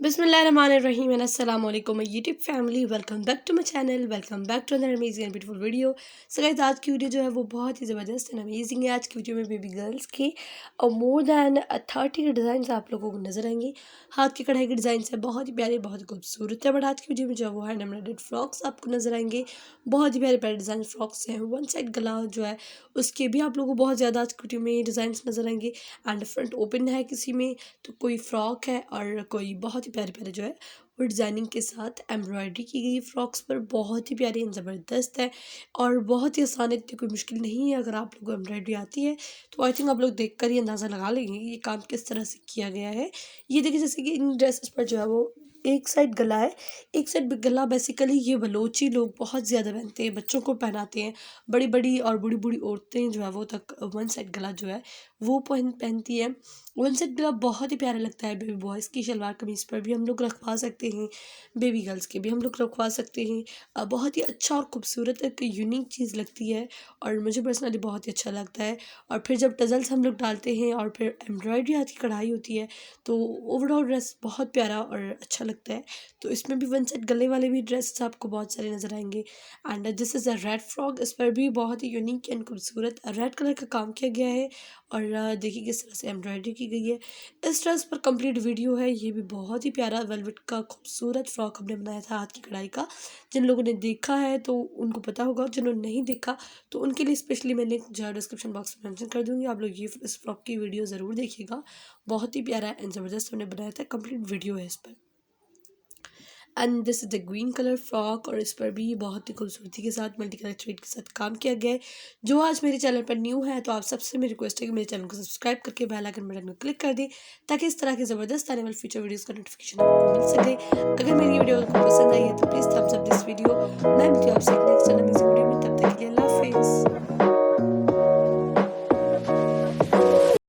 बिस्मिल्लाहिर्रहमानिर्रहीम एंड अस्सलाम वालेकुम YouTube family, welcome back to my channel, welcome back to another amazing and beautiful video. So guys, आज की video जो है वो बहुत ही ज़बरदस्त एंड अमेजिंग है। आज की वीडियो में बेबी गर्ल्स के और मोर दैन 30 के डिज़ाइन आप लोगों को नजर आएंगे। हाथ की कढ़ाई के डिज़ाइन है, बहुत ही प्यारे, बहुत ही खूबसूरत है। बट आज की वीडियो में जो है वो हैंड एम्ब्रॉयडर्ड फ्रॉक्स आपको नजर आएंगे। बहुत ही प्यारे प्यारे डिज़ाइन फ्रॉक्स हैं। वन साइड गला जो है उसके भी आप लोगों को बहुत ज़्यादा आज की वीडियो में डिज़ाइन नजर आएंगे। एंड फ्रंट ओपन है किसी में, तो कोई फ्रॉक है और कोई बहुत ही प्यारे प्यारे जो है वो डिज़ाइनिंग के साथ एम्ब्रॉयडरी की गई फ्रॉक्स पर। बहुत ही प्यारी एंड ज़बरदस्त है और बहुत ही आसान है, इतनी कोई मुश्किल नहीं है। अगर आप लोगों को एम्ब्रॉयडरी आती है तो आई थिंक आप लोग देख कर ही अंदाज़ा लगा लेंगे कि ये काम किस तरह से किया गया है। ये देखिए, जैसे कि इन ड्रेसेस पर जो है वो एक साइड गला है, एक साइड गला। बेसिकली ये बलोची लोग बहुत ज़्यादा पहनते हैं, बच्चों को पहनाते हैं। बड़ी बड़ी और बूढ़ी बूढ़ी औरतें जो है वो तक वन साइड गला जो है वो पहनती है। वन साइड गला बहुत ही प्यारा लगता है। बेबी बॉयज़ की शलवार कमीज़ पर भी हम लोग रखवा सकते हैं, बेबी गर्ल्स के भी हम लोग रखवा सकते हैं। बहुत ही अच्छा और खूबसूरत एक यूनिक चीज़ लगती है और मुझे पर्सनली बहुत ही अच्छा लगता है। और फिर जब टजल्स हम लोग डालते हैं और फिर एम्ब्रॉयडरी हाथ की कढ़ाई होती है तो ओवरऑल ड्रेस बहुत प्यारा और अच्छा लगता है। तो इसमें भी वन साइड गले वाले भी ड्रेस आपको बहुत सारे नज़र आएंगे। And this is a red frock. इस पर भी बहुत ही यूनिक एंड खूबसूरत रेड कलर का काम किया गया है और देखिए किस तरह से एम्ब्रॉयडरी की गई है। इस ड्रेस पर कंप्लीट वीडियो है। ये भी बहुत ही प्यारा वेलवेट का खूबसूरत फ्रॉक हमने बनाया था हाथ की कढ़ाई का। जिन लोगों ने देखा है तो उनको पता होगा, जिन्होंने नहीं देखा तो उनके लिए स्पेशली मैं लिंक जो है डिस्क्रिप्शन बॉक्स में मेंशन कर दूंगी। आप लोग ये इस फ्रॉक की वीडियो ज़रूर देखिएगा। बहुत ही प्यारा एंड ज़बरदस्त हमने बनाया था, कंप्लीट वीडियो है इस पर। And this is the green colour frock और इस पर भी बहुत ही खूबसूरती के साथ मल्टी कलर थ्रेड के साथ काम किया गया है। जो आज मेरे चैनल पर न्यू है तो आप सबसे मेरी रिक्वेस्ट है कि मेरे चैनल को सब्सक्राइब करके बेल आइकन बटन को क्लिक कर दें, ताकि इस तरह के ज़बरदस्त आने वाले फ्यूचर वीडियोज़ का नोटिफिकेशन आपको मिल सके। अगर मेरी वीडियो आपको पसंद आई है तो please Thums up this video. मैं मिलती हूँ आपसे नेक्स्ट